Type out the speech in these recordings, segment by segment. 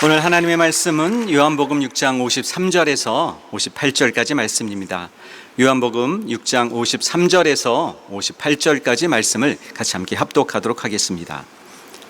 오늘 하나님의 말씀은 요한복음 6장 53절에서 58절까지 말씀입니다. 요한복음 6장 53절에서 58절까지 말씀을 같이 함께 합독하도록 하겠습니다.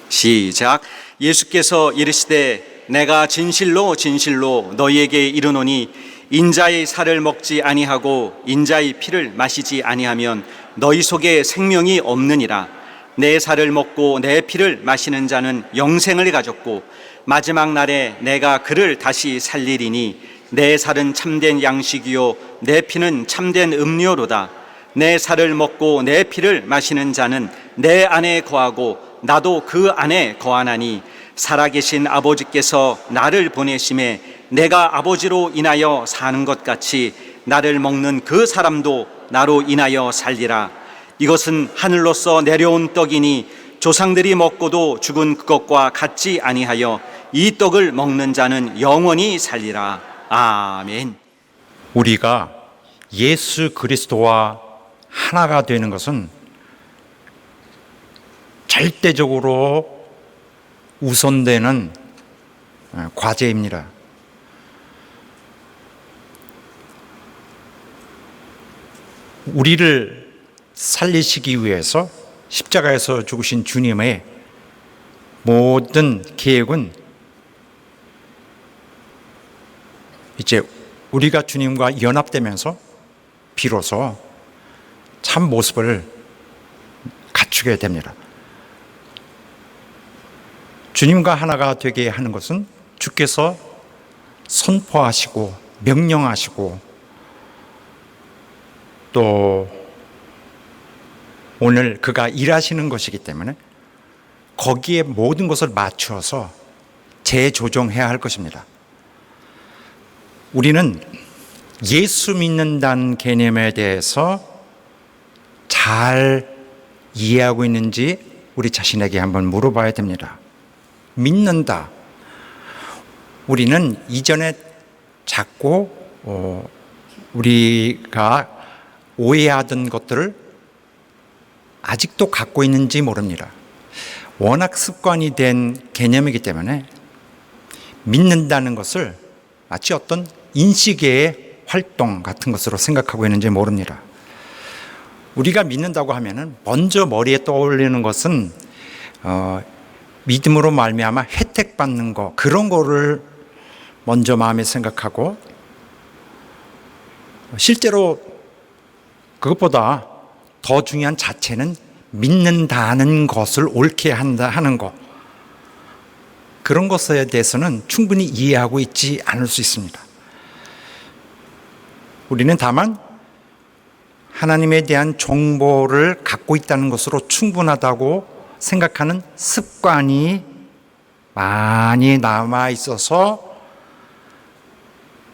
시작. 예수께서 이르시되 내가 진실로 진실로 너희에게 이르노니 인자의 살을 먹지 아니하고 인자의 피를 마시지 아니하면 너희 속에 생명이 없느니라. 내 살을 먹고 내 피를 마시는 자는 영생을 가졌고 마지막 날에 내가 그를 다시 살리리니 내 살은 참된 양식이요 내 피는 참된 음료로다. 내 살을 먹고 내 피를 마시는 자는 내 안에 거하고 나도 그 안에 거하나니 살아계신 아버지께서 나를 보내심에 내가 아버지로 인하여 사는 것 같이 나를 먹는 그 사람도 나로 인하여 살리라. 이것은 하늘로서 내려온 떡이니 조상들이 먹고도 죽은 그것과 같지 아니하여 이 떡을 먹는 자는 영원히 살리라. 아멘. 우리가 예수 그리스도와 하나가 되는 것은 절대적으로 우선되는 과제입니다. 우리를 살리시기 위해서 십자가에서 죽으신 주님의 모든 계획은 이제 우리가 주님과 연합되면서 비로소 참 모습을 갖추게 됩니다. 주님과 하나가 되게 하는 것은 주께서 선포하시고 명령하시고 또 오늘 그가 일하시는 것이기 때문에 거기에 모든 것을 맞추어서 재조정해야 할 것입니다. 우리는 예수 믿는다는 개념에 대해서 잘 이해하고 있는지 우리 자신에게 한번 물어봐야 됩니다. 믿는다. 우리는 이전에 자꾸 우리가 오해하던 것들을 아직도 갖고 있는지 모릅니다. 워낙 습관이 된 개념이기 때문에 믿는다는 것을 마치 어떤 인식의 활동 같은 것으로 생각하고 있는지 모릅니다. 우리가 믿는다고 하면은 먼저 머리에 떠올리는 것은 믿음으로 말미암아 혜택 받는 거, 그런 거를 먼저 마음에 생각하고, 실제로 그것보다 더 중요한 자체는 믿는다는 것을 옳게 한다 하는 것, 그런 것에 대해서는 충분히 이해하고 있지 않을 수 있습니다. 우리는 다만 하나님에 대한 정보를 갖고 있다는 것으로 충분하다고 생각하는 습관이 많이 남아 있어서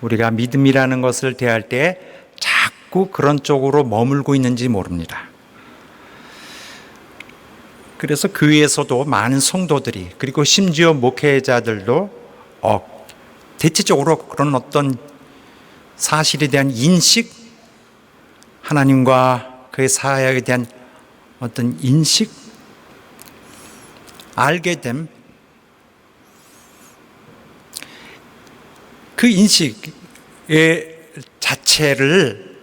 우리가 믿음이라는 것을 대할 때 자꾸 그런 쪽으로 머물고 있는지 모릅니다. 그래서 교회에서도 많은 성도들이, 그리고 심지어 목회자들도 대체적으로 그런 어떤 사실에 대한 인식, 하나님과 그의 사역에 대한 어떤 인식, 알게 됨, 그 인식의 자체를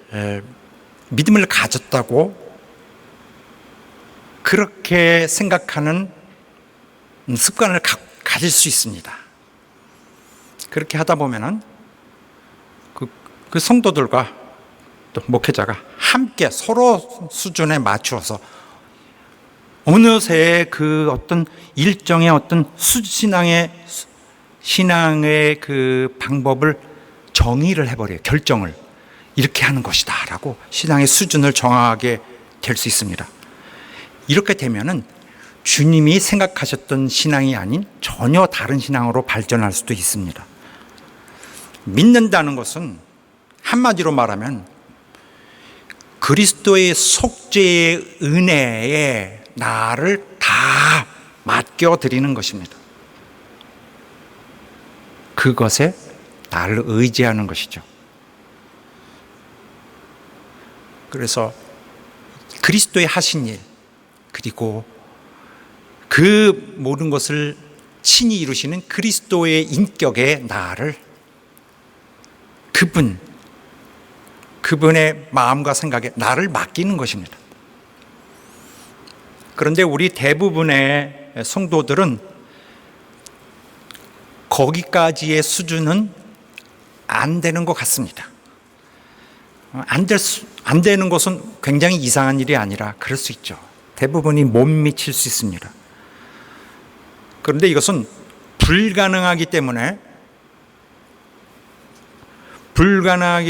믿음을 가졌다고 그렇게 생각하는 습관을 가질 수 있습니다. 그렇게 하다 보면은 그 성도들과 또 목회자가 함께 서로 수준에 맞추어서 어느새 그 어떤 일정의 어떤 신앙의 그 방법을 정의를 해버려요. 결정을. 이렇게 하는 것이다 라고 신앙의 수준을 정하게 될 수 있습니다. 이렇게 되면은 주님이 생각하셨던 신앙이 아닌 전혀 다른 신앙으로 발전할 수도 있습니다. 믿는다는 것은 한마디로 말하면 그리스도의 속죄의 은혜에 나를 다 맡겨드리는 것입니다. 그것에 나를 의지하는 것이죠. 그래서 그리스도의 하신 일, 그리고 그 모든 것을 친히 이루시는 그리스도의 인격의 나를 그분의 마음과 생각에 나를 맡기는 것입니다. 그런데 우리 대부분의 성도들은 거기까지의 수준은 안 되는 것 같습니다. 안 되는 것은 굉장히 이상한 일이 아니라 그럴 수 있죠. 대부분이 못 미칠 수 있습니다. 그런데 이것은 불가능하기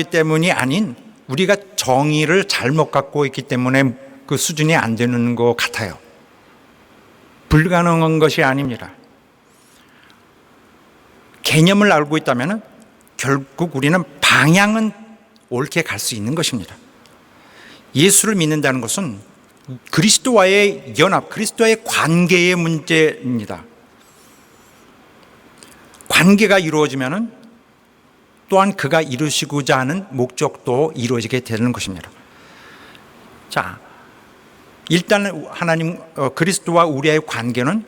때문이 아닌 우리가 정의를 잘못 갖고 있기 때문에 그 수준이 안 되는 것 같아요. 불가능한 것이 아닙니다. 개념을 알고 있다면 결국 우리는 방향은 옳게 갈 수 있는 것입니다. 예수를 믿는다는 것은 그리스도와의 연합, 그리스도와의 관계의 문제입니다. 관계가 이루어지면 또한 그가 이루시고자 하는 목적도 이루어지게 되는 것입니다. 자, 일단 하나님, 그리스도와 우리의 관계는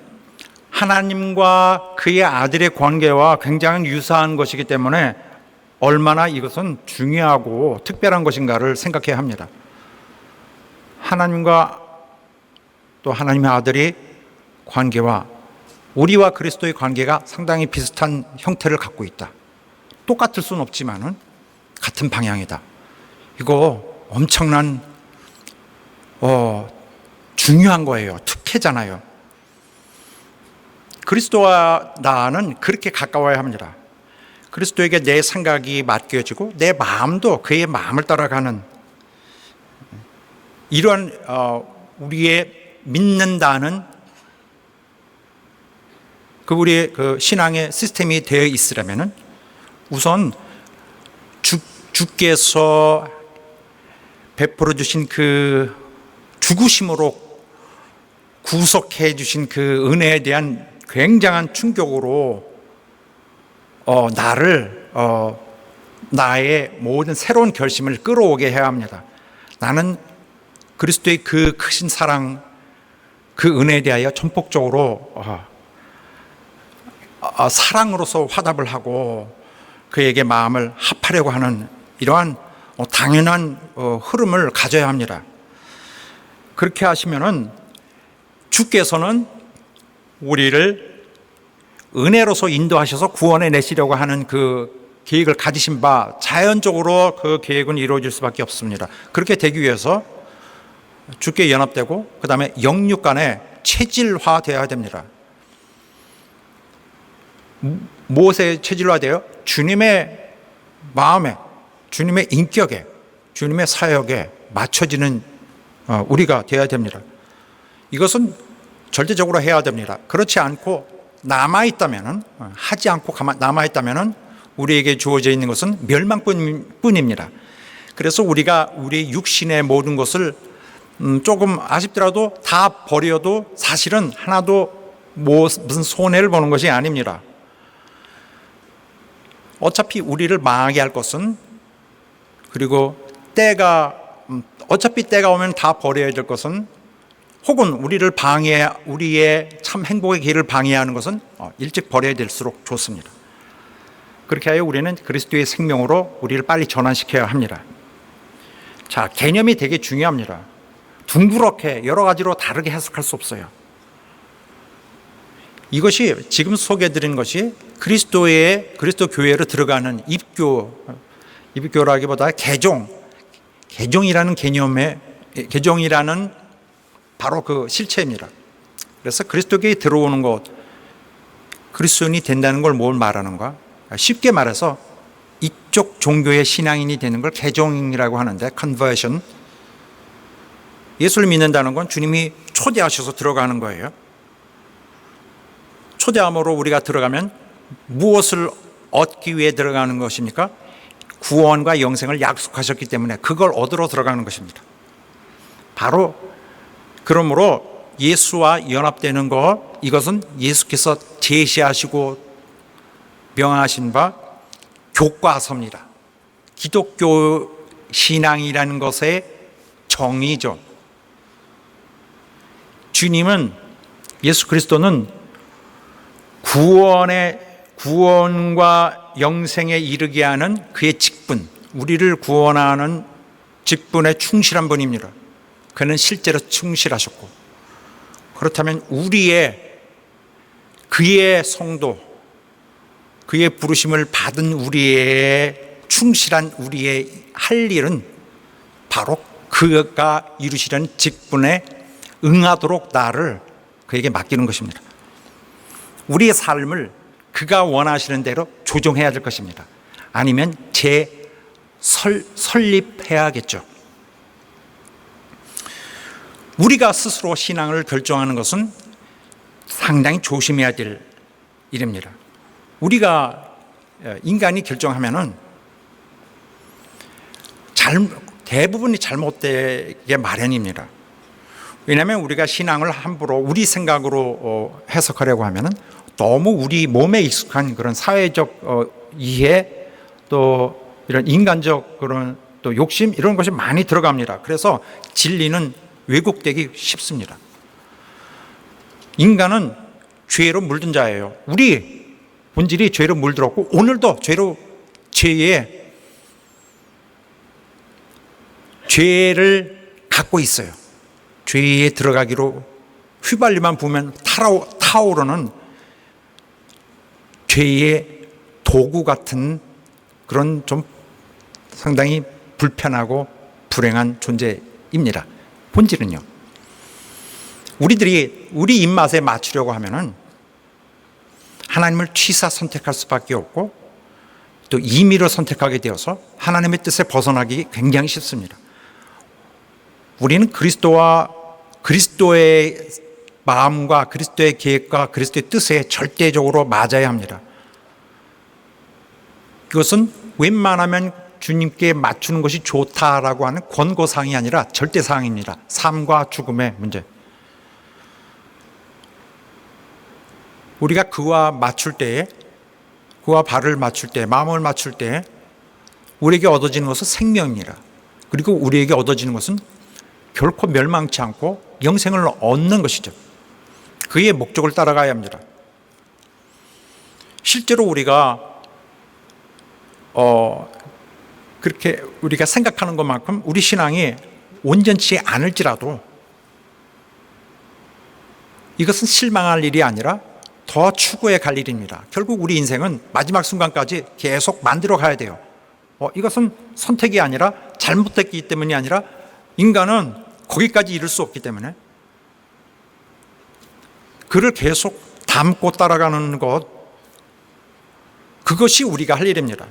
하나님과 그의 아들의 관계와 굉장히 유사한 것이기 때문에 얼마나 이것은 중요하고 특별한 것인가를 생각해야 합니다. 하나님과 또 하나님의 아들의 관계와 우리와 그리스도의 관계가 상당히 비슷한 형태를 갖고 있다. 똑같을 수는 없지만은 같은 방향이다. 이거 엄청난 중요한 거예요. 특혜잖아요. 그리스도와 나는 그렇게 가까워야 합니다. 그리스도에게 내 생각이 맡겨지고 내 마음도 그의 마음을 따라가는 이러한 우리의 믿는다는 우리의 그 신앙의 시스템이 되어 있으려면은 우선 주께서 베풀어 주신 그 죽으심으로 구속해 주신 그 은혜에 대한 굉장한 충격으로 나의 모든 새로운 결심을 끌어오게 해야 합니다. 나는 그리스도의 그 크신 사랑, 그 은혜에 대하여 전폭적으로 사랑으로서 화답을 하고 그에게 마음을 합하려고 하는 이러한 당연한 흐름을 가져야 합니다. 그렇게 하시면은 주께서는 우리를 은혜로서 인도하셔서 구원해 내시려고 하는 그 계획을 가지신 바 자연적으로 그 계획은 이루어질 수밖에 없습니다. 그렇게 되기 위해서 주께 연합되고 그 다음에 영육 간에 체질화되어야 됩니다. 무엇에 체질화돼요? 주님의 마음에, 주님의 인격에, 주님의 사역에 맞춰지는 우리가 되어야 됩니다. 이것은 절대적으로 해야 됩니다. 그렇지 않고 남아있다면은, 하지 않고 남아있다면은 우리에게 주어져 있는 것은 멸망뿐입니다. 그래서 우리가 우리 육신의 모든 것을 조금 아쉽더라도 다 버려도 사실은 하나도 무슨 손해를 보는 것이 아닙니다. 어차피 우리를 망하게 할 것은, 그리고 어차피 때가 오면 다 버려야 될 것은, 혹은 우리의 참 행복의 길을 방해하는 것은 일찍 버려야 될수록 좋습니다. 그렇게 하여 우리는 그리스도의 생명으로 우리를 빨리 전환시켜야 합니다. 자, 개념이 되게 중요합니다. 둥그렇게 여러 가지로 다르게 해석할 수 없어요. 이것이 지금 소개해드린 것이 그리스도 교회로 들어가는 입교라기보다 개종이라는 개종이라는 바로 그 실체입니다. 그래서 그리스도교에 들어오는 것, 그리스도인이 된다는 걸 뭘 말하는가? 쉽게 말해서 이쪽 종교의 신앙인이 되는 걸 개종이라고 하는데, conversion. 예수를 믿는다는 건 주님이 초대하셔서 들어가는 거예요. 초대함으로 우리가 들어가면 무엇을 얻기 위해 들어가는 것입니까? 구원과 영생을 약속하셨기 때문에 그걸 얻으러 들어가는 것입니다. 바로 그러므로 예수와 연합되는 것, 이것은 예수께서 제시하시고 명하신 바 교과서입니다. 기독교 신앙이라는 것의 정의죠. 예수 그리스도는 구원과 영생에 이르게 하는 그의 직분, 우리를 구원하는 직분에 충실한 분입니다. 그는 실제로 충실하셨고, 그렇다면 그의 성도, 그의 부르심을 받은 충실한 우리의 할 일은 바로 그가 이루시려는 직분에 응하도록 나를 그에게 맡기는 것입니다. 우리의 삶을 그가 원하시는 대로 조정해야 될 것입니다. 아니면 설립해야겠죠. 우리가 스스로 신앙을 결정하는 것은 상당히 조심해야 될 일입니다. 우리가 인간이 결정하면은 대부분이 잘못되게 마련입니다. 왜냐하면 우리가 신앙을 함부로 우리 생각으로 해석하려고 하면은 너무 우리 몸에 익숙한 그런 사회적 이해, 또 이런 인간적 그런 또 욕심, 이런 것이 많이 들어갑니다. 그래서 진리는 왜곡되기 쉽습니다. 인간은 죄로 물든 자예요. 우리 본질이 죄로 물들었고 오늘도 죄를 갖고 있어요. 죄에 들어가기로 휘발유만 부으면 타오르는 죄의 도구 같은 그런 좀 상당히 불편하고 불행한 존재입니다. 본질은요. 우리들이 우리 입맛에 맞추려고 하면은 하나님을 취사 선택할 수밖에 없고, 또 임의로 선택하게 되어서 하나님의 뜻에 벗어나기 굉장히 쉽습니다. 우리는 그리스도의 마음과 그리스도의 계획과 그리스도의 뜻에 절대적으로 맞아야 합니다. 그것은 웬만하면 주님께 맞추는 것이 좋다라고 하는 권고사항이 아니라 절대사항입니다. 삶과 죽음의 문제. 우리가 그와 발을 맞출 때, 마음을 맞출 때 우리에게 얻어지는 것은 생명입니다. 그리고 우리에게 얻어지는 것은 결코 멸망치 않고 영생을 얻는 것이죠. 그의 목적을 따라가야 합니다. 실제로 우리가 그렇게 우리가 생각하는 것만큼 우리 신앙이 온전치 않을지라도 이것은 실망할 일이 아니라 더 추구해 갈 일입니다. 결국 우리 인생은 마지막 순간까지 계속 만들어 가야 돼요. 이것은 선택이 아니라 잘못됐기 때문이 아니라 인간은 거기까지 이룰 수 없기 때문에 그를 계속 담고 따라가는 것, 그것이 우리가 할 일입니다.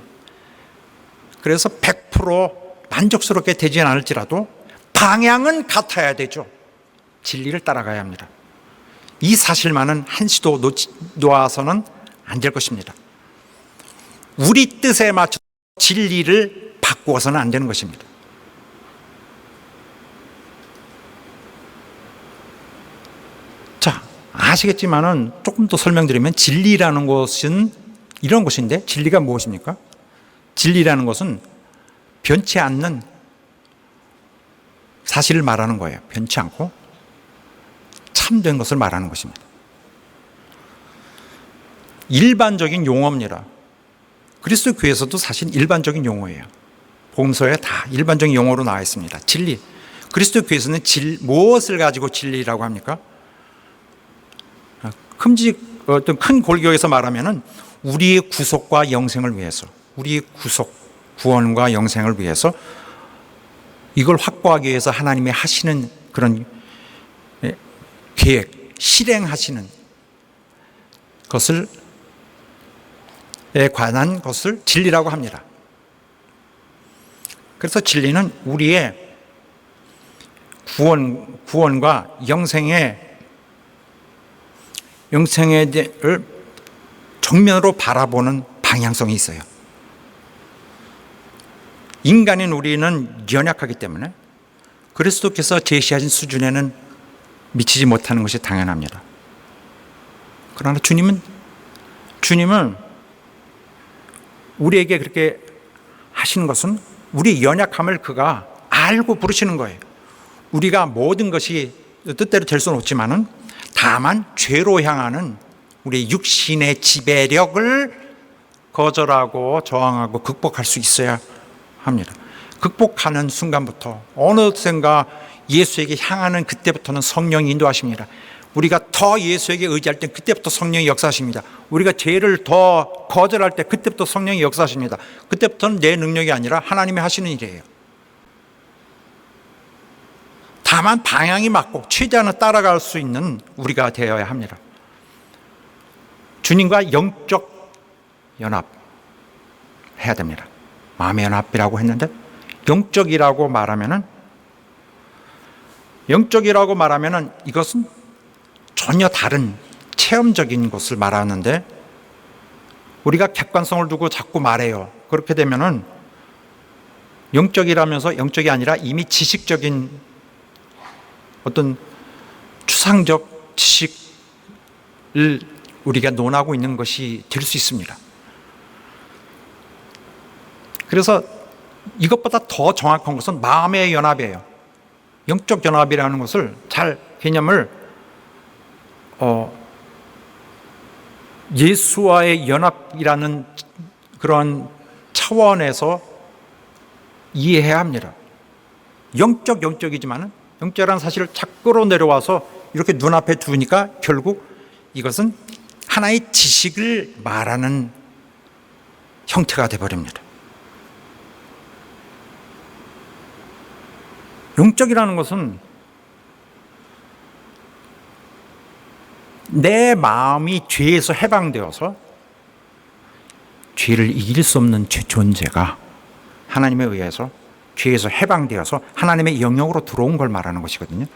그래서 100% 만족스럽게 되지 않을지라도 방향은 같아야 되죠. 진리를 따라가야 합니다. 이 사실만은 한시도 놓아서는 안 될 것입니다. 우리 뜻에 맞춰 진리를 바꾸어서는 안 되는 것입니다. 자, 아시겠지만은 조금 더 설명드리면 진리라는 것은 이런 것인데, 진리가 무엇입니까? 진리라는 것은 변치 않는 사실을 말하는 거예요. 변치 않고 참된 것을 말하는 것입니다. 일반적인 용어입니다. 그리스도 교회에서도 사실 일반적인 용어예요. 복음서에 다 일반적인 용어로 나와 있습니다. 진리. 그리스도 교회에서는 무엇을 가지고 진리라고 합니까? 어떤 큰 골격에서 말하면은 우리의 구속과 영생을 위해서, 우리의 구원과 영생을 위해서 이걸 확보하기 위해서 하나님이 하시는 그런 계획, 실행하시는 것에 관한 것을 진리라고 합니다. 그래서 진리는 우리의 구원과 영생을 정면으로 바라보는 방향성이 있어요. 인간인 우리는 연약하기 때문에 그리스도께서 제시하신 수준에는 미치지 못하는 것이 당연합니다. 그러나 주님은 우리에게 그렇게 하시는 것은 우리 연약함을 그가 알고 부르시는 거예요. 우리가 모든 것이 뜻대로 될 수는 없지만은 다만 죄로 향하는 우리 육신의 지배력을 거절하고 저항하고 극복할 수 있어야 합니다. 극복하는 순간부터 어느샌가 예수에게 향하는 그때부터는 성령이 인도하십니다. 우리가 더 예수에게 의지할 때 그때부터 성령이 역사하십니다. 우리가 죄를 더 거절할 때 그때부터 성령이 역사하십니다. 그때부터는 내 능력이 아니라 하나님이 하시는 일이에요. 다만 방향이 맞고 최대한은 따라갈 수 있는 우리가 되어야 합니다. 주님과 영적 연합 해야 됩니다. 마음의 연합이라고 했는데 영적이라고 말하면은 이것은 전혀 다른 체험적인 것을 말하는데 우리가 객관성을 두고 자꾸 말해요. 그렇게 되면은 영적이라면서 영적이 아니라 이미 지식적인 어떤 추상적 지식을 우리가 논하고 있는 것이 될 수 있습니다. 그래서 이것보다 더 정확한 것은 마음의 연합이에요. 영적 연합이라는 것을 잘 개념을 예수와의 연합이라는 그런 차원에서 이해해야 합니다. 영적이지만은 영적이라는 사실을 자꾸로 내려와서 이렇게 눈앞에 두니까 결국 이것은 하나의 지식을 말하는 형태가 되어버립니다. 영적이라는 것은 내 마음이 죄에서 해방되어서 죄를 이길 수 없는 존재가 하나님에 의해서 죄에서 해방되어서 하나님의 영역으로 들어온 걸 말하는 것이거든요.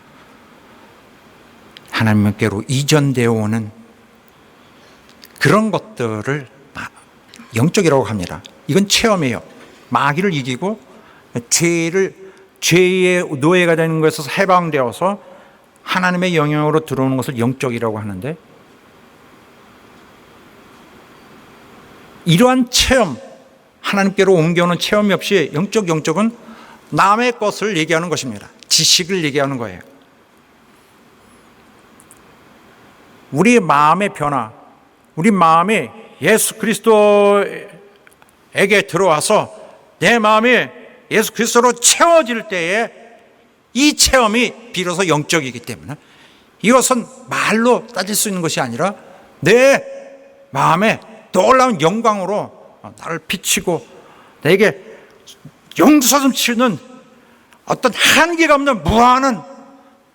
하나님께로 이전되어 오는 그런 것들을 영적이라고 합니다. 이건 체험이에요. 마귀를 이기고 죄의 노예가 되는 것에서 해방되어서 하나님의 영역으로 들어오는 것을 영적이라고 하는데, 이러한 체험, 하나님께로 옮겨오는 체험이 없이 영적은 남의 것을 얘기하는 것입니다. 지식을 얘기하는 거예요. 우리 마음의 변화, 우리 마음이 예수 그리스도에게 들어와서 내 마음이 예수 그리스도로 채워질 때에 이 체험이 비로소 영적이기 때문에 이것은 말로 따질 수 있는 것이 아니라 내 마음에 놀라운 영광으로 나를 비치고 내게 용서숨치는 어떤 한계가 없는 무한한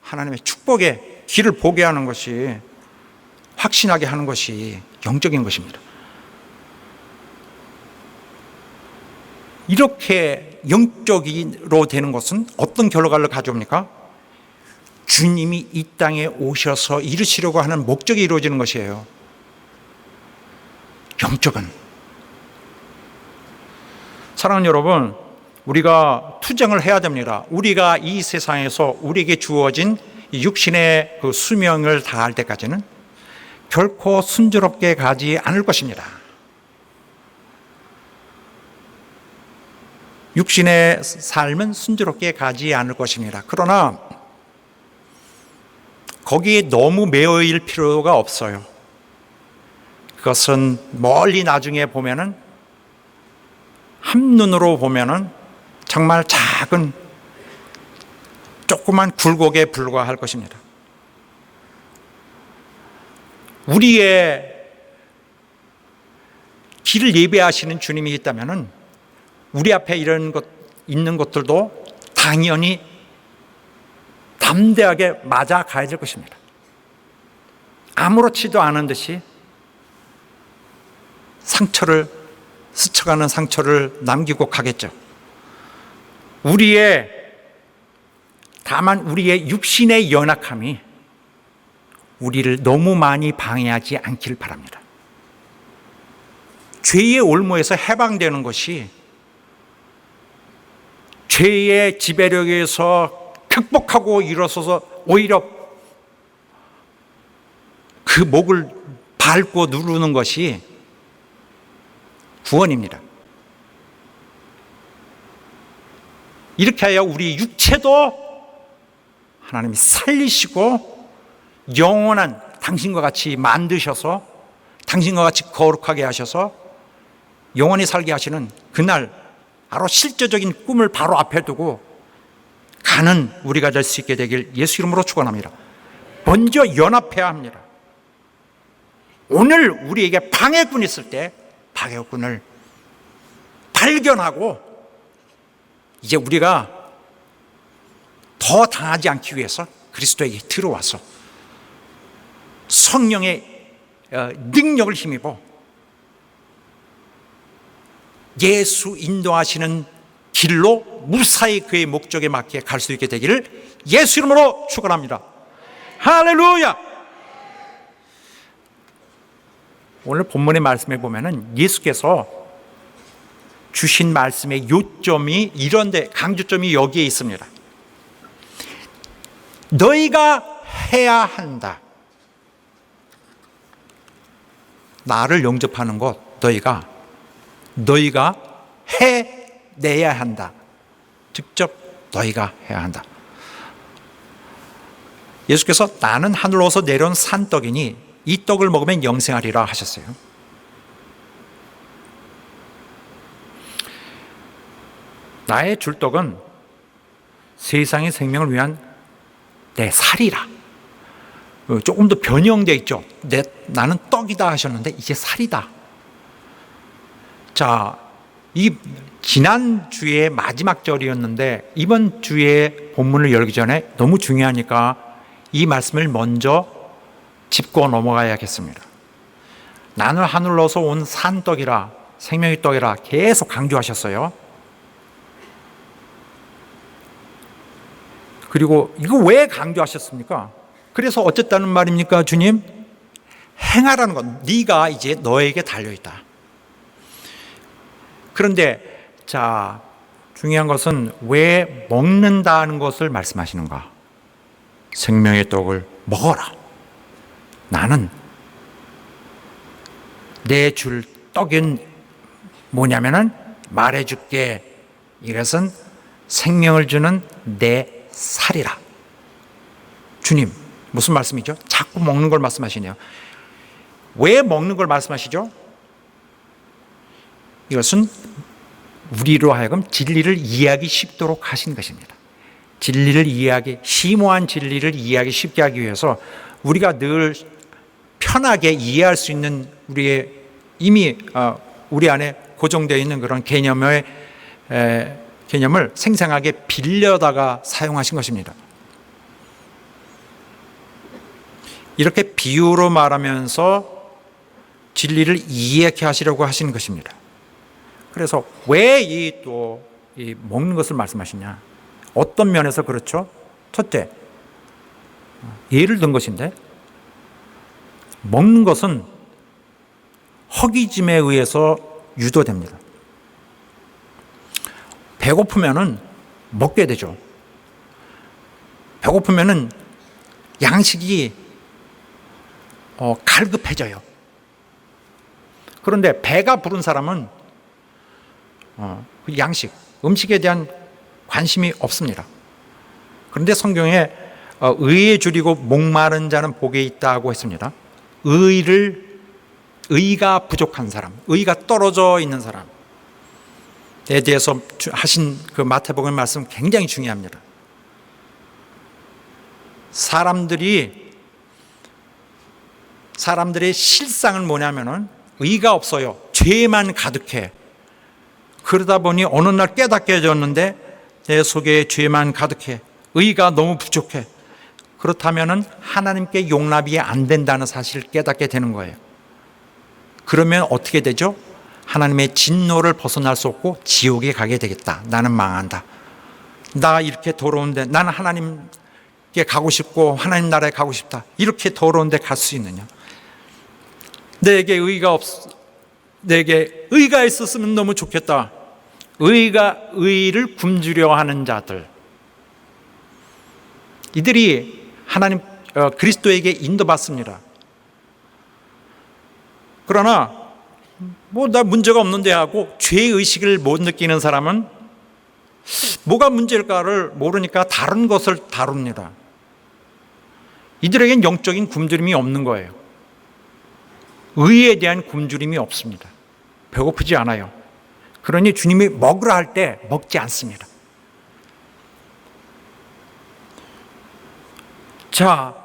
하나님의 축복의 길을 보게 하는 것이, 확신하게 하는 것이 영적인 것입니다. 이렇게 영적으로 되는 것은 어떤 결과를 가져옵니까? 주님이 이 땅에 오셔서 이루시려고 하는 목적이 이루어지는 것이에요. 영적은. 사랑하는 여러분, 우리가 투쟁을 해야 됩니다. 우리가 이 세상에서 우리에게 주어진 육신의 그 수명을 다할 때까지는 결코 순조롭게 가지 않을 것입니다. 육신의 삶은 순조롭게 가지 않을 것입니다. 그러나 거기에 너무 매여일 필요가 없어요. 그것은 멀리 나중에 보면은, 한눈으로 보면은 정말 작은 조그만 굴곡에 불과할 것입니다. 우리의 길을 예배하시는 주님이 있다면은 우리 앞에 이런 것 있는 것들도 당연히 담대하게 맞아 가야 될 것입니다. 아무렇지도 않은 듯이 스쳐가는 상처를 남기고 가겠죠. 다만 우리의 육신의 연약함이 우리를 너무 많이 방해하지 않길 바랍니다. 죄의 올무에서 해방되는 것이 죄의 지배력에서 극복하고 일어서서 오히려 그 목을 밟고 누르는 것이 구원입니다. 이렇게 하여 우리 육체도 하나님이 살리시고 영원한 당신과 같이 만드셔서 당신과 같이 거룩하게 하셔서 영원히 살게 하시는 그날 바로 실제적인 꿈을 바로 앞에 두고 가는 우리가 될 수 있게 되길 예수 이름으로 축원합니다. 먼저 연합해야 합니다. 오늘 우리에게 방해꾼이 있을 때 방해꾼을 발견하고 이제 우리가 더 당하지 않기 위해서 그리스도에게 들어와서 성령의 능력을 힘입어 예수 인도하시는 길로 무사히 그의 목적에 맞게 갈 수 있게 되기를 예수 이름으로 축원합니다. 할렐루야. 오늘 본문의 말씀에 보면은 예수께서 주신 말씀의 요점이 이런데 강조점이 여기에 있습니다. 너희가 해야 한다. 나를 영접하는 것 너희가 해내야 한다. 직접 너희가 해야 한다. 예수께서 나는 하늘로서 내려온 산떡이니 이 떡을 먹으면 영생하리라 하셨어요. 나의 줄떡은 세상의 생명을 위한 내 살이라. 조금 더 변형되어 있죠. 나는 떡이다 하셨는데 이제 살이다. 자, 이 지난 주의 마지막 절이었는데 이번 주의 본문을 열기 전에 너무 중요하니까 이 말씀을 먼저 짚고 넘어가야겠습니다. 나는 하늘로서 온 산떡이라, 생명의 떡이라 계속 강조하셨어요. 그리고 이거 왜 강조하셨습니까? 그래서 어쨌다는 말입니까, 주님? 행하라는 건 네가 이제 너에게 달려있다. 그런데 자, 중요한 것은 왜 먹는다는 것을 말씀하시는가? 생명의 떡을 먹어라. 나는 내 줄 떡은 뭐냐면은 말해줄게. 이것은 생명을 주는 내 살이라. 주님, 무슨 말씀이죠? 자꾸 먹는 걸 말씀하시네요. 왜 먹는 걸 말씀하시죠? 이것은 우리로 하여금 진리를 이해하기 쉽도록 하신 것입니다. 진리를 이해하기, 심오한 진리를 이해하기 쉽게 하기 위해서 우리가 늘 편하게 이해할 수 있는 우리의 이미 우리 안에 고정되어 있는 그런 개념을 생생하게 빌려다가 사용하신 것입니다. 이렇게 비유로 말하면서 진리를 이해하게 하시려고 하시는 것입니다. 그래서 왜 이 먹는 것을 말씀하시냐? 어떤 면에서 그렇죠? 첫째, 예를 든 것인데 먹는 것은 허기짐에 의해서 유도됩니다. 배고프면은 먹게 되죠. 배고프면은 양식이 갈급해져요. 그런데 배가 부른 사람은 그 양식, 음식에 대한 관심이 없습니다. 그런데 성경에 의에 줄이고 목마른 자는 복에 있다고 했습니다. 의가 부족한 사람, 의가 떨어져 있는 사람에 대해서 하신 그 마태복음 말씀 굉장히 중요합니다. 사람들의 실상은 뭐냐면은 의가 없어요. 죄만 가득해. 그러다 보니 어느 날 깨닫게 되었는데 내 속에 죄만 가득해. 의가 너무 부족해. 그렇다면은 하나님께 용납이 안 된다는 사실을 깨닫게 되는 거예요. 그러면 어떻게 되죠? 하나님의 진노를 벗어날 수 없고 지옥에 가게 되겠다. 나는 망한다. 나 이렇게 더러운데 나는 하나님께 가고 싶고 하나님 나라에 가고 싶다. 이렇게 더러운데 갈 수 있느냐? 내게 의가 있었으면 너무 좋겠다. 의를 굶주려 하는 자들, 이들이 하나님 그리스도에게 인도받습니다. 그러나 나 문제가 없는데 하고 죄의식을 못 느끼는 사람은 뭐가 문제일까를 모르니까 다른 것을 다룹니다. 이들에겐 영적인 굶주림이 없는 거예요. 의에 대한 굶주림이 없습니다. 배고프지 않아요. 그러니 주님이 먹으라 할 때 먹지 않습니다. 자,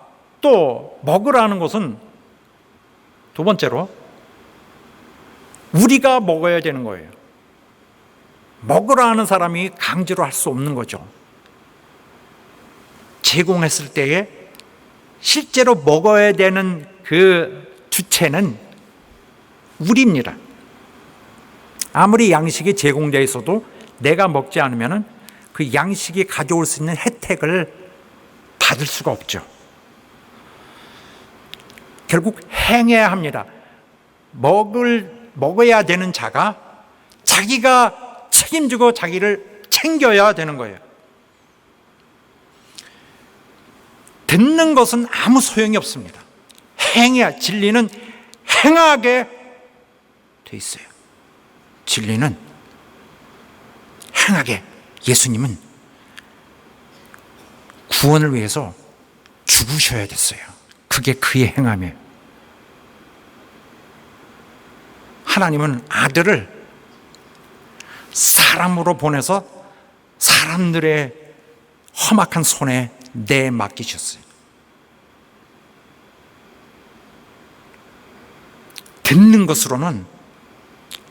또 먹으라는 것은 두 번째로 우리가 먹어야 되는 거예요. 먹으라 하는 사람이 강제로 할 수 없는 거죠. 제공했을 때에 실제로 먹어야 되는 그 주체는 우리입니다. 아무리 양식이 제공되어 있어도 내가 먹지 않으면 그 양식이 가져올 수 있는 혜택을 받을 수가 없죠. 결국 행해야 합니다. 먹어야 되는 자가 자기가 책임지고 자기를 챙겨야 되는 거예요. 듣는 것은 아무 소용이 없습니다. 행해야, 진리는 행하게 돼 있어요. 진리는 행하게. 예수님은 구원을 위해서 죽으셔야 됐어요. 그게 그의 행함이에요. 하나님은 아들을 사람으로 보내서 사람들의 험악한 손에 내맡기셨어요. 듣는 것으로는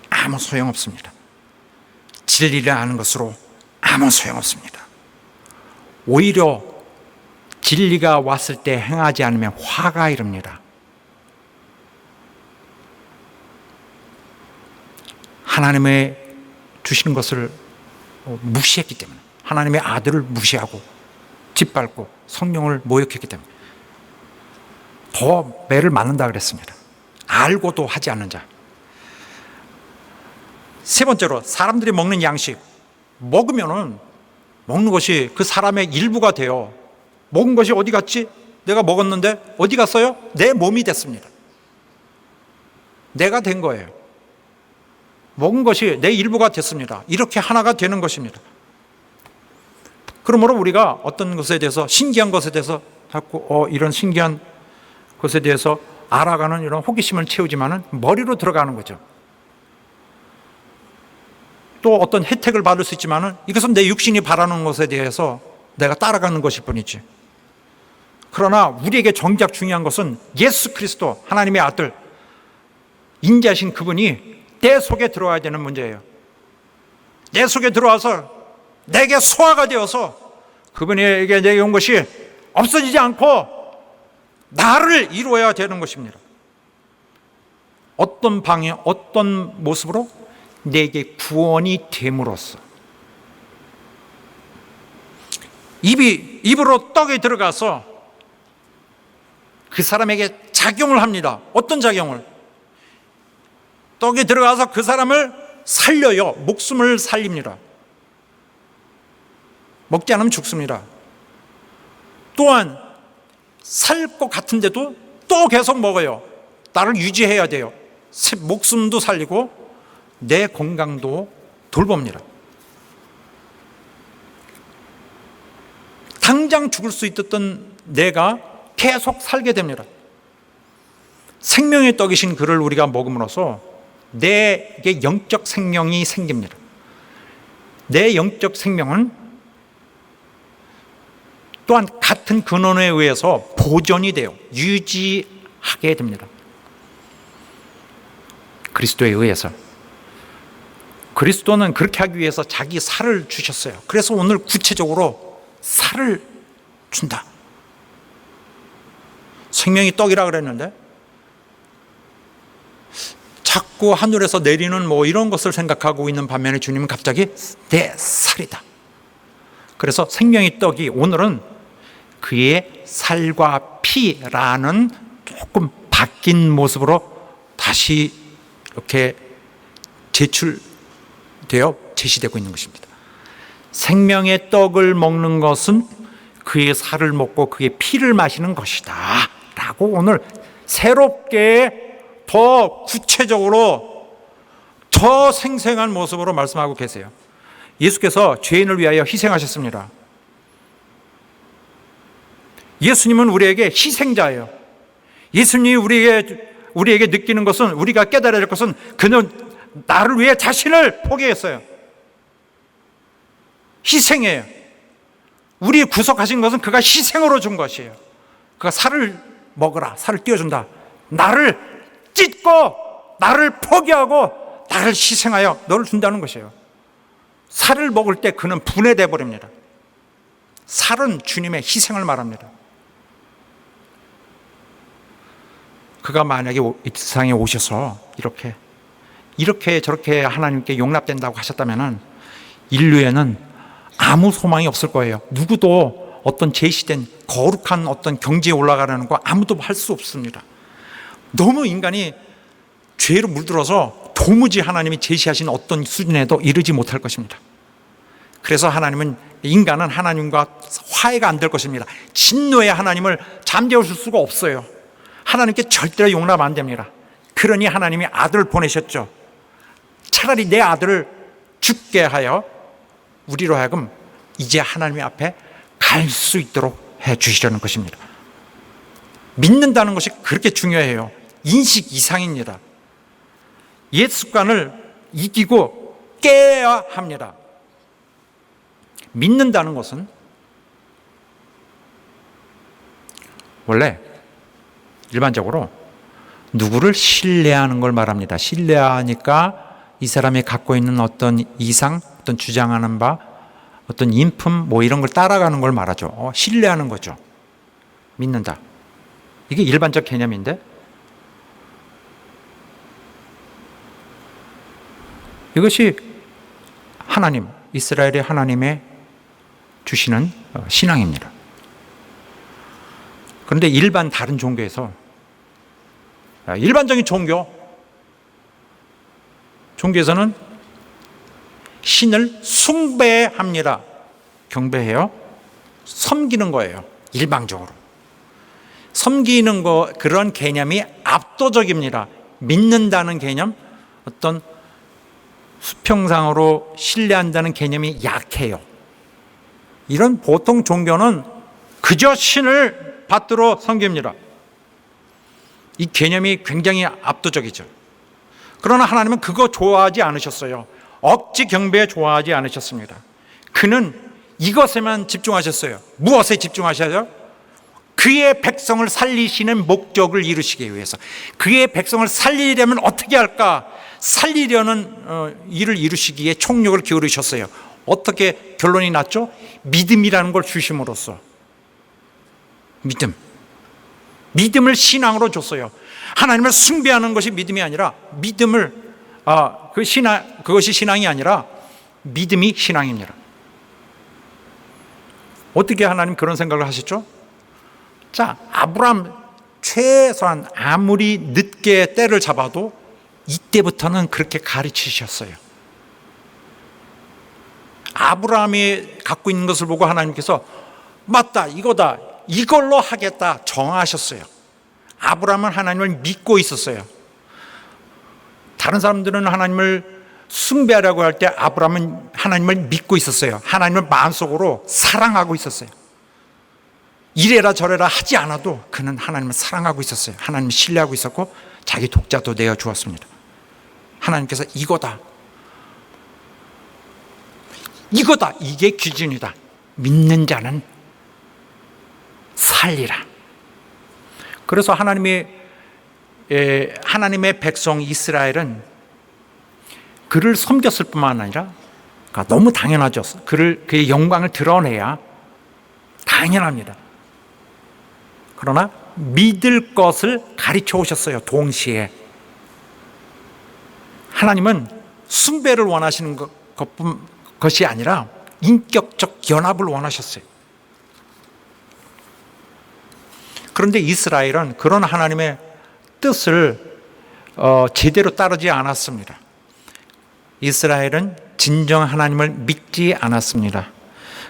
아무 소용없습니다. 진리를 아는 것으로 아무 소용없습니다. 오히려 진리가 왔을 때 행하지 않으면 화가 이릅니다. 하나님의 주시는 것을 무시했기 때문에, 하나님의 아들을 무시하고 짓밟고 성령을 모욕했기 때문에 더 매를 맞는다 그랬습니다. 알고도 하지 않는 자. 세 번째로 사람들이 먹는 양식, 먹으면은 먹는 것이 그 사람의 일부가 돼요. 먹은 것이 어디 갔지? 내가 먹었는데 어디 갔어요? 내 몸이 됐습니다. 내가 된 거예요. 먹은 것이 내 일부가 됐습니다. 이렇게 하나가 되는 것입니다. 그러므로 우리가 어떤 것에 대해서, 신기한 것에 대해서 자꾸 이런 신기한 것에 대해서 알아가는 이런 호기심을 채우지만은 머리로 들어가는 거죠. 또 어떤 혜택을 받을 수 있지만은 이것은 내 육신이 바라는 것에 대해서 내가 따라가는 것일 뿐이지. 그러나 우리에게 정작 중요한 것은 예수 그리스도, 하나님의 아들, 인자신 그분이 내 속에 들어와야 되는 문제예요. 내 속에 들어와서 내게 소화가 되어서 그분에게 내게 온 것이 없어지지 않고 나를 이루어야 되는 것입니다. 어떤 방향, 어떤 모습으로? 내게 구원이 됨으로써. 입으로 떡이 들어가서 그 사람에게 작용을 합니다. 어떤 작용을? 떡이 들어가서 그 사람을 살려요. 목숨을 살립니다. 먹지 않으면 죽습니다. 또한 살 것 같은데도 또 계속 먹어요. 나를 유지해야 돼요. 목숨도 살리고 내 건강도 돌봅니다. 당장 죽을 수 있었던 내가 계속 살게 됩니다. 생명의 떡이신 그를 우리가 먹음으로써 내게 영적 생명이 생깁니다. 내 영적 생명은 또한 같은 근원에 의해서 보존이 돼요. 유지하게 됩니다. 그리스도에 의해서. 그리스도는 그렇게 하기 위해서 자기 살을 주셨어요. 그래서 오늘 구체적으로 살을 준다. 생명이 떡이라 그랬는데 자꾸 하늘에서 내리는 이런 것을 생각하고 있는 반면에 주님은 갑자기 내 살이다. 그래서 생명의 떡이 오늘은 그의 살과 피라는 조금 바뀐 모습으로 다시 이렇게 제시되고 있는 것입니다. 생명의 떡을 먹는 것은 그의 살을 먹고 그의 피를 마시는 것이다 라고 오늘 새롭게 더 구체적으로 더 생생한 모습으로 말씀하고 계세요. 예수께서 죄인을 위하여 희생하셨습니다. 예수님은 우리에게 희생자예요. 예수님이 우리에게 우리에게 느끼는 것은, 우리가 깨달아야 될 것은 그는 나를 위해 자신을 포기했어요. 희생이에요. 우리 구속하신 것은 그가 희생으로 준 것이에요. 그가 살을 먹으라, 살을 띄워준다. 나를 찢고 나를 포기하고 나를 희생하여 너를 준다는 것이에요. 살을 먹을 때 그는 분해돼 버립니다. 살은 주님의 희생을 말합니다. 그가 만약에 이 세상에 오셔서 이렇게 저렇게 하나님께 용납된다고 하셨다면 인류에는 아무 소망이 없을 거예요. 누구도 어떤 제시된 거룩한 어떤 경지에 올라가려는 거 아무도 할 수 없습니다. 너무 인간이 죄로 물들어서 도무지 하나님이 제시하신 어떤 수준에도 이르지 못할 것입니다. 그래서 인간은 하나님과 화해가 안 될 것입니다. 진노의 하나님을 잠재우실 수가 없어요. 하나님께 절대로 용납 안 됩니다. 그러니 하나님이 아들을 보내셨죠. 차라리 내 아들을 죽게 하여 우리로 하여금 이제 하나님 앞에 갈 수 있도록 해 주시려는 것입니다. 믿는다는 것이 그렇게 중요해요. 인식 이상입니다. 옛 습관을 이기고 깨야 합니다. 믿는다는 것은 원래 일반적으로 누구를 신뢰하는 걸 말합니다. 신뢰하니까 이 사람이 갖고 있는 어떤 이상, 어떤 주장하는 바, 어떤 인품 이런 걸 따라가는 걸 말하죠. 신뢰하는 거죠. 믿는다. 이게 일반적 개념인데 이것이 하나님, 이스라엘의 하나님의 주시는 신앙입니다. 그런데 일반 다른 종교에서 일반적인 종교에서는 신을 숭배합니다. 경배해요. 섬기는 거예요. 일방적으로. 섬기는 그런 개념이 압도적입니다. 믿는다는 개념, 어떤 수평상으로 신뢰한다는 개념이 약해요. 이런 보통 종교는 그저 신을 받들어 섬깁니다. 이 개념이 굉장히 압도적이죠. 그러나 하나님은 그거 좋아하지 않으셨어요. 억지 경배에 좋아하지 않으셨습니다. 그는 이것에만 집중하셨어요. 무엇에 집중하셔요? 그의 백성을 살리시는 목적을 이루시기 위해서. 그의 백성을 살리려면 어떻게 할까? 살리려는 일을 이루시기에 총력을 기울이셨어요. 어떻게 결론이 났죠? 믿음이라는 걸 주심으로써. 믿음을 신앙으로 줬어요. 하나님을 숭배하는 것이 믿음이 아니라 그것이 신앙이 아니라 믿음이 신앙입니다. 어떻게 하나님 그런 생각을 하셨죠? 자, 아브라함 최소한 아무리 늦게 때를 잡아도 이때부터는 그렇게 가르치셨어요. 아브라함이 갖고 있는 것을 보고 하나님께서 맞다, 이거다, 이걸로 하겠다 정하셨어요. 아브라함은 하나님을 믿고 있었어요. 다른 사람들은 하나님을 숭배하려고 할 때 아브라함은 하나님을 믿고 있었어요. 하나님을 마음속으로 사랑하고 있었어요. 이래라 저래라 하지 않아도 그는 하나님을 사랑하고 있었어요. 하나님을 신뢰하고 있었고 자기 독자도 내어 주었습니다. 하나님께서 이거다, 이게 기준이다. 믿는 자는 살리라. 그래서 하나님의 백성 이스라엘은 그를 섬겼을 뿐만 아니라, 그러니까 너무 당연하죠. 그의 영광을 드러내야 당연합니다. 그러나 믿을 것을 가르쳐 오셨어요. 동시에 하나님은 숭배를 원하시는 것이 아니라 인격적 연합을 원하셨어요. 그런데 이스라엘은 그런 하나님의 뜻을 제대로 따르지 않았습니다. 이스라엘은 진정 하나님을 믿지 않았습니다.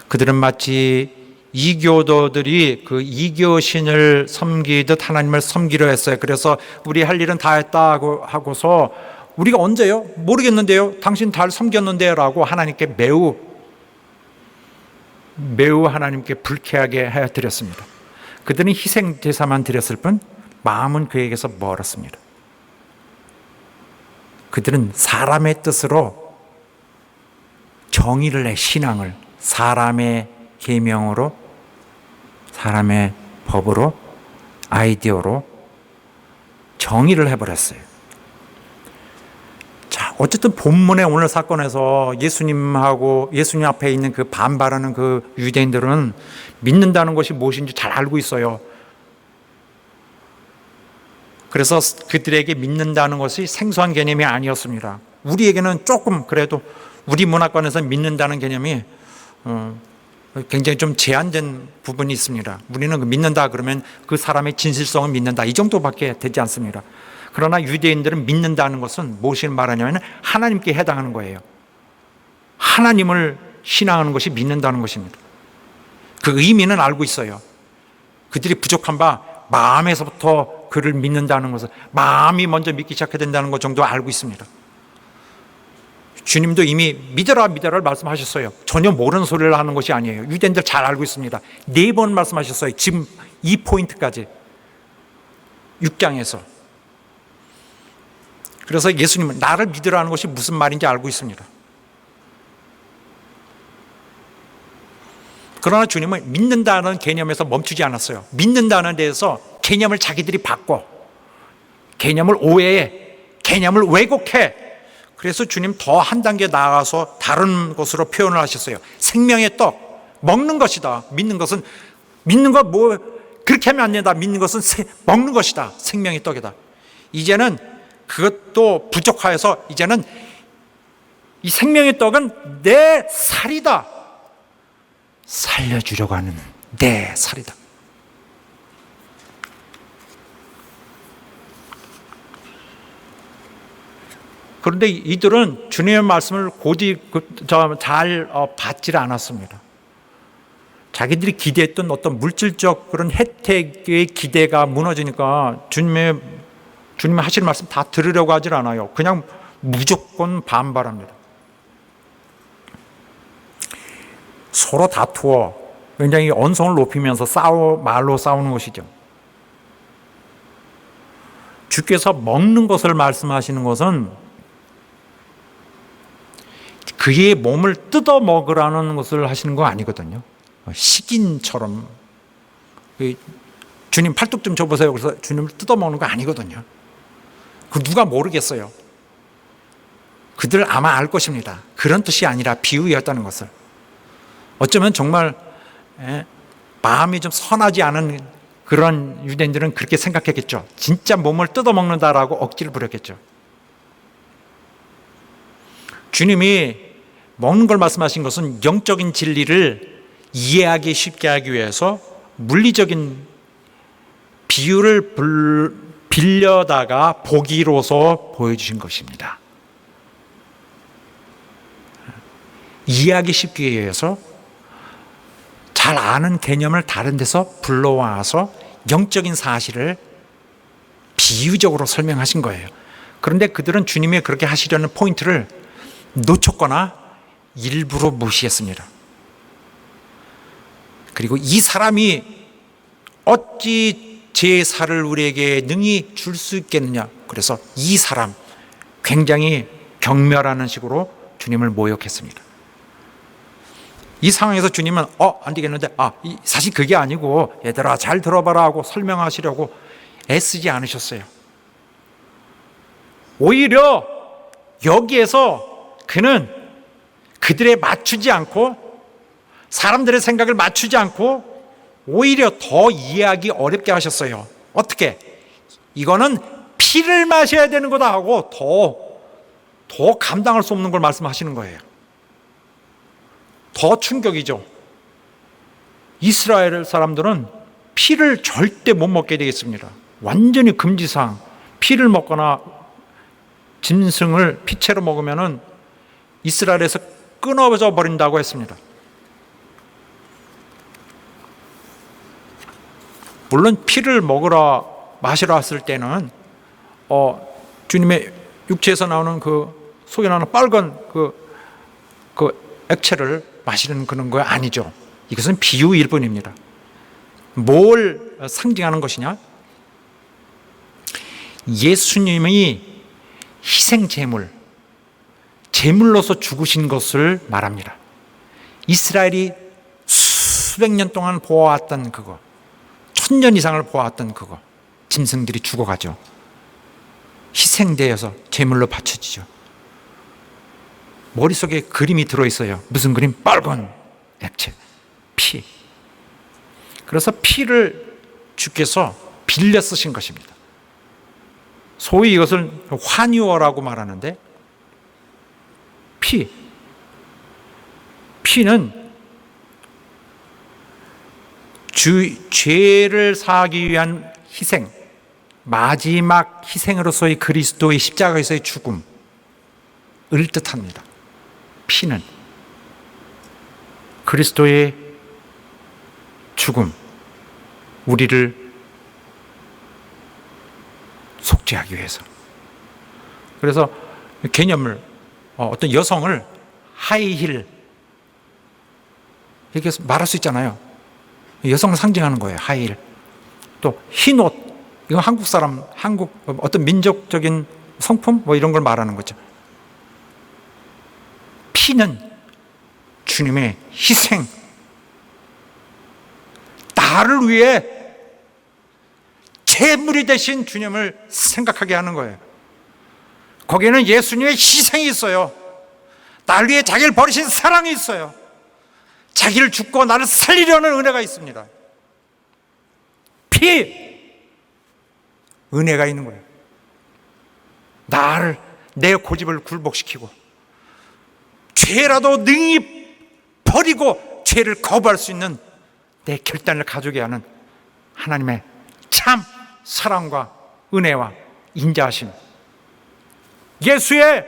그들은 마치 이교도들이 그 이교신을 섬기듯 하나님을 섬기려 했어요. 그래서 우리 할 일은 다 했다 하고서 우리가 언제요? 모르겠는데요. 당신 다 섬겼는데요 라고 하나님께 매우 하나님께 불쾌하게 해드렸습니다. 그들은 희생 제사만 드렸을 뿐 마음은 그에게서 멀었습니다. 그들은 사람의 뜻으로 정의를 해, 신앙을. 사람의 계명으로, 사람의 법으로, 아이디어로 정의를 해버렸어요. 자, 어쨌든 본문의 오늘 사건에서 예수님 앞에 있는 그 반발하는 그 유대인들은 믿는다는 것이 무엇인지 잘 알고 있어요. 그래서 그들에게 믿는다는 것이 생소한 개념이 아니었습니다. 우리에게는 조금 그래도 우리 문화권에서 믿는다는 개념이 굉장히 좀 제한된 부분이 있습니다. 우리는 믿는다 그러면 그 사람의 진실성을 믿는다, 이 정도밖에 되지 않습니다. 그러나 유대인들은 믿는다는 것은 무엇을 말하냐면 하나님께 해당하는 거예요. 하나님을 신앙하는 것이 믿는다는 것입니다. 그 의미는 알고 있어요. 그들이 부족한 바 마음에서부터 그를 믿는다는 것을, 마음이 먼저 믿기 시작해야 된다는 것 정도 알고 있습니다. 주님도 이미 믿어라 믿어라를 말씀하셨어요. 전혀 모르는 소리를 하는 것이 아니에요. 유대인들 잘 알고 있습니다. 4번 말씀하셨어요. 지금 이 포인트까지 6장에서. 그래서 예수님은 나를 믿으라는 것이 무슨 말인지 알고 있습니다. 그러나 주님은 믿는다는 개념에서 멈추지 않았어요. 믿는다는 데에서 개념을 자기들이 바꿔, 개념을 오해해, 개념을 왜곡해. 그래서 주님 더 한 단계 나아가서 다른 것으로 표현을 하셨어요. 생명의 떡, 먹는 것이다. 믿는 것은, 믿는 것 뭐 그렇게 하면 안 된다. 믿는 것은 먹는 것이다. 생명의 떡이다. 이제는 그것도 부족하여서 이제는 이 생명의 떡은 내 살이다. 살려주려고 하는 내 살이다. 그런데 이들은 주님의 말씀을 잘 받지 않았습니다. 자기들이 기대했던 어떤 물질적 그런 혜택의 기대가 무너지니까 주님의 하시는 말씀 다 들으려고 하질 않아요. 그냥 무조건 반발합니다. 서로 다투어 굉장히 언성을 높이면서 말로 싸우는 것이죠. 주께서 먹는 것을 말씀하시는 것은 그의 몸을 뜯어 먹으라는 것을 하시는 거 아니거든요. 식인처럼 주님 팔뚝 좀 줘보세요. 그래서 주님을 뜯어 먹는 거 아니거든요. 그 누가 모르겠어요. 그들 아마 알 것입니다. 그런 뜻이 아니라 비유였다는 것을. 어쩌면 정말 마음이 좀 선하지 않은 그런 유대인들은 그렇게 생각했겠죠. 진짜 몸을 뜯어 먹는다라고 억지를 부렸겠죠. 주님이 먹는 걸 말씀하신 것은 영적인 진리를 이해하기 쉽게 하기 위해서 물리적인 비유를 빌려다가 보기로서 보여주신 것입니다. 이해하기 쉽게 위해서 잘 아는 개념을 다른 데서 불러와서 영적인 사실을 비유적으로 설명하신 거예요. 그런데 그들은 주님이 그렇게 하시려는 포인트를 놓쳤거나 일부러 무시했습니다. 그리고 이 사람이 어찌 제 살을 우리에게 능히 줄 수 있겠느냐. 그래서 이 사람 굉장히 경멸하는 식으로 주님을 모욕했습니다. 이 상황에서 주님은 안 되겠는데 사실 그게 아니고 얘들아 잘 들어봐라 하고 설명하시려고 애쓰지 않으셨어요. 오히려 여기에서 그는 그들에 맞추지 않고 사람들의 생각을 맞추지 않고 오히려 더 이해하기 어렵게 하셨어요. 어떻게? 이거는 피를 마셔야 되는 거다 하고 더 감당할 수 없는 걸 말씀하시는 거예요. 더 충격이죠. 이스라엘 사람들은 피를 절대 못 먹게 되겠습니다. 완전히 금지사항. 피를 먹거나 짐승을 피채로 먹으면은 이스라엘에서 끊어져 버린다고 했습니다. 물론 피를 먹으라 마시라 했을 때는 주님의 육체에서 나오는 그 속에 나오는 빨간 그 액체를 마시는 그런 거 아니죠. 이것은 비유일 뿐입니다. 뭘 상징하는 것이냐? 예수님이 희생 제물, 제물로서 죽으신 것을 말합니다. 이스라엘이 수백 년 동안 보아왔던 그거, 1000년 이상을 보아왔던 그거, 짐승들이 죽어가죠. 희생되어서 제물로 바쳐지죠. 머릿속에 그림이 들어있어요. 무슨 그림? 빨간 액체, 피. 그래서 피를 주께서 빌려 쓰신 것입니다. 소위 이것을 환유어라고 말하는데, 피는 죄를 사하기 위한 희생, 마지막 희생으로서의 그리스도의 십자가에서의 죽음을 뜻합니다. 피는 그리스도의 죽음, 우리를 속죄하기 위해서. 그래서 개념을, 어떤 여성을 하이힐 이렇게 말할 수 있잖아요. 여성을 상징하는 거예요, 하이힐. 또 흰옷, 이건 한국 사람, 한국 어떤 민족적인 성품 뭐 이런 걸 말하는 거죠. 피는 주님의 희생, 나를 위해 제물이 되신 주님을 생각하게 하는 거예요. 거기에는 예수님의 희생이 있어요. 나를 위해 자기를 버리신 사랑이 있어요. 자기를 죽고 나를 살리려는 은혜가 있습니다. 은혜가 있는 거예요. 나를, 내 고집을 굴복시키고 죄라도 능히 버리고 죄를 거부할 수 있는 내 결단을 가지게 하는 하나님의 참 사랑과 은혜와 인자하심, 예수의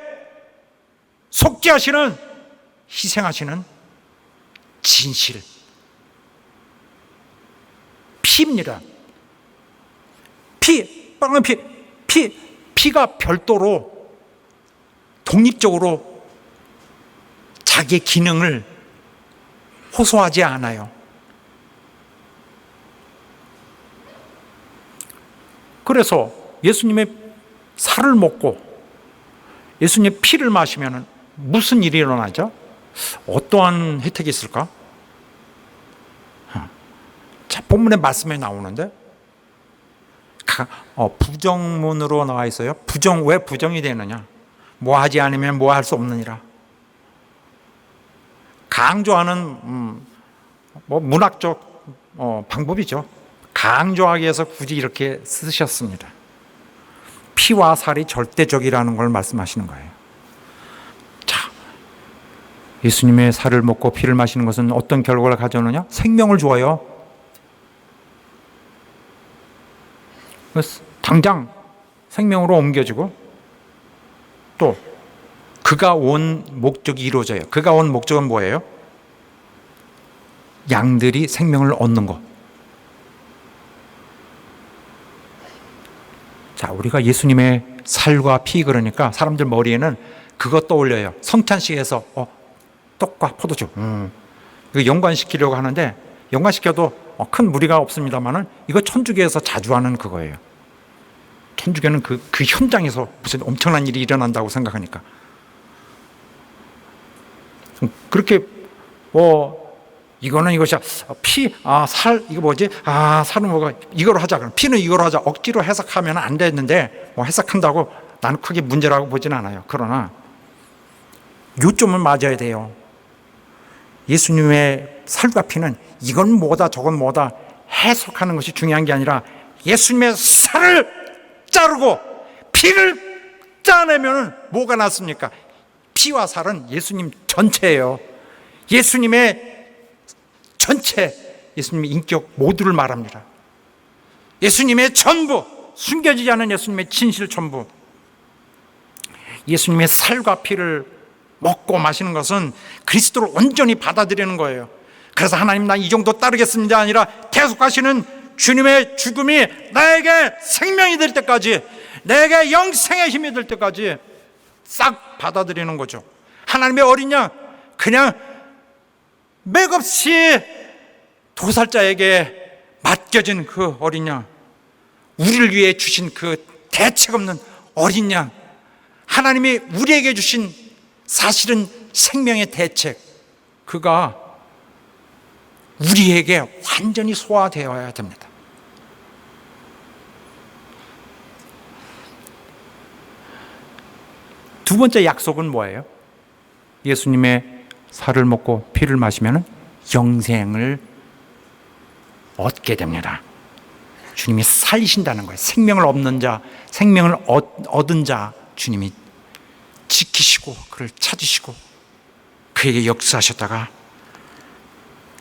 속죄하시는, 희생하시는 진실, 피입니다. 빨간 피가 별도로 독립적으로 자기의 기능을 호소하지 않아요. 그래서 예수님의 살을 먹고 예수님의 피를 마시면 무슨 일이 일어나죠? 어떠한 혜택이 있을까? 자, 본문의 말씀에 나오는데 부정문으로 나와 있어요. 왜 부정이 되느냐? 뭐 하지 않으면 뭐 할 수 없느니라. 강조하는 뭐 문학적 방법이죠. 강조하기 위해서 굳이 이렇게 쓰셨습니다. 피와 살이 절대적이라는 걸 말씀하시는 거예요. 자, 예수님의 살을 먹고 피를 마시는 것은 어떤 결과를 가져오느냐? 생명을 주어요. 당장 생명으로 옮겨지고, 또 그가 온 목적이 이루어져요. 그가 온 목적은 뭐예요? 양들이 생명을 얻는 것. 자, 우리가 예수님의 살과 피 그러니까 사람들 머리에는 그거 떠올려요. 성찬식에서 떡과 포도주, 이거 연관시키려고 하는데, 연관시켜도 큰 무리가 없습니다만은 이거 천주교에서 자주 하는 그거예요. 천주교는 그 현장에서 무슨 엄청난 일이 일어난다고 생각하니까 그렇게 이거는 이것이야, 살, 이거 뭐지? 살은 뭐가, 이거로 하자. 그럼 피는 이거로 하자. 억지로 해석하면 안 되는데, 해석한다고 나는 크게 문제라고 보진 않아요. 그러나 요점은 맞아야 돼요. 예수님의 살과 피는 이건 뭐다, 저건 뭐다 해석하는 것이 중요한 게 아니라, 예수님의 살을 자르고 피를 짜내면 뭐가 났습니까? 피와 살은 예수님 전체예요. 예수님의 전체, 예수님의 인격 모두를 말합니다. 예수님의 전부, 숨겨지지 않은 예수님의 진실 전부. 예수님의 살과 피를 먹고 마시는 것은 그리스도를 온전히 받아들이는 거예요. 그래서 하나님, 나 이 정도 따르겠습니다 아니라 계속하시는 주님의 죽음이 나에게 생명이 될 때까지, 내게 영생의 힘이 될 때까지 싹 받아들이는 거죠. 하나님의 어린 양, 그냥 맥없이 도살자에게 맡겨진 그 어린 양, 우리를 위해 주신 그 대책 없는 어린 양, 하나님이 우리에게 주신 사실은 생명의 대책, 그가 우리에게 완전히 소화되어야 됩니다. 두 번째 약속은 뭐예요? 예수님의 살을 먹고 피를 마시면 영생을 얻게 됩니다. 주님이 살리신다는 거예요. 생명을 얻는 자, 생명을 얻은 자 주님이 지키시고 그를 찾으시고 그에게 역사하셨다가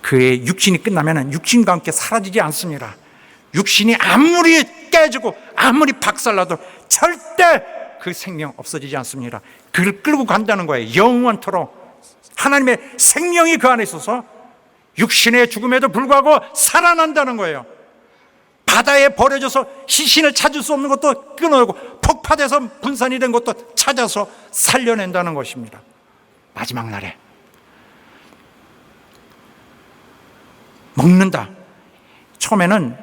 그의 육신이 끝나면 육신과 함께 사라지지 않습니다. 육신이 아무리 깨지고 아무리 박살나도 절대 그 생명 없어지지 않습니다. 그를 끌고 간다는 거예요. 영원토록 하나님의 생명이 그 안에 있어서 육신의 죽음에도 불구하고 살아난다는 거예요. 바다에 버려져서 시신을 찾을 수 없는 것도 끊어내고 폭파돼서 분산이 된 것도 찾아서 살려낸다는 것입니다. 마지막 날에 먹는다. 처음에는